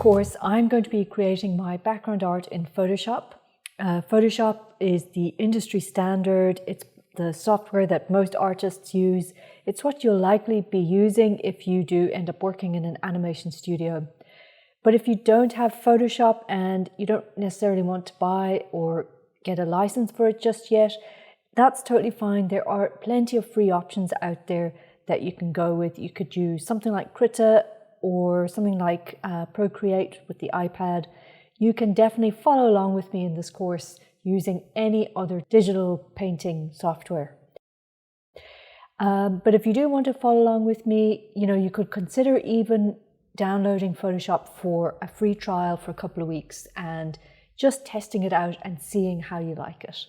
course, I'm going to be creating my background art in Photoshop. Photoshop is the industry standard. It's the software that most artists use. It's what you'll likely be using if you do end up working in an animation studio. But if you don't have Photoshop and you don't necessarily want to buy or get a license for it just yet, that's totally fine. There are plenty of free options out there that you can go with. You could use something like Krita or something like Procreate with the iPad. You can definitely follow along with me in this course using any other digital painting software. But if you do want to follow along with me, you could consider even downloading Photoshop for a free trial for a couple of weeks and just testing it out and seeing how you like it.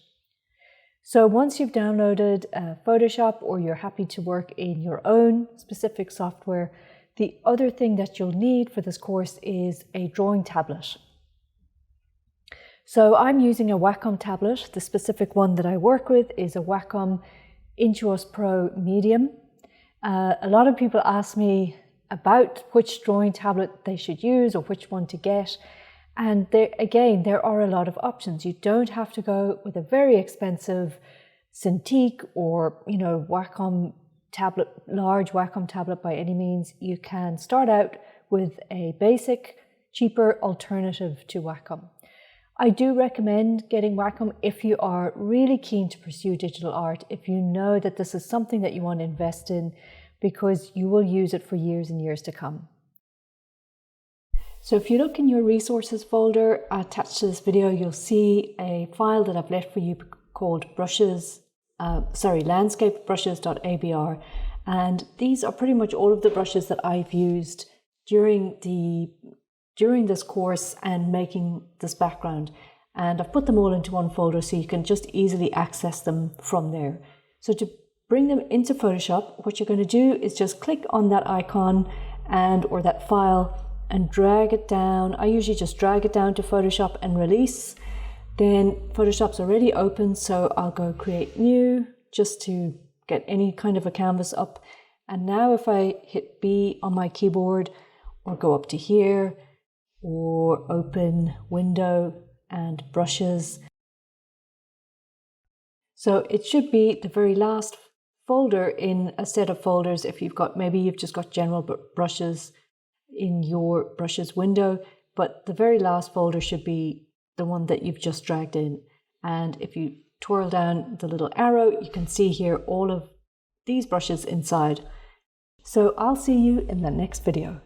So once you've downloaded Photoshop or you're happy to work in your own specific software, the other thing that you'll need for this course is a drawing tablet. So I'm using a Wacom tablet. The specific one that I work with is a Wacom Intuos Pro Medium. A lot of people ask me about which drawing tablet they should use or which one to get. And there are a lot of options. You don't have to go with a very expensive Cintiq or, Wacom tablet, large Wacom tablet by any means. You can start out with a basic, cheaper alternative to Wacom. I do recommend getting Wacom if you are really keen to pursue digital art, if you know that this is something that you want to invest in, because you will use it for years and years to come. So if you look in your resources folder attached to this video, you'll see a file that I've left for you called landscapebrushes.abr. And these are pretty much all of the brushes that I've used during this course and making this background. And I've put them all into one folder so you can just easily access them from there. So to bring them into Photoshop, what you're going to do is just click on that icon or that file and drag it down. I usually just drag it down to Photoshop and release. Then Photoshop's already open, so I'll go create new just to get any kind of a canvas up. And now if I hit B on my keyboard or go up to here or open window and brushes. So it should be the very last folder in a set of folders. If maybe you've just got general brushes in your brushes window, but the very last folder should be the one that you've just dragged in. And if you twirl down the little arrow, you can see here all of these brushes inside. So I'll see you in the next video.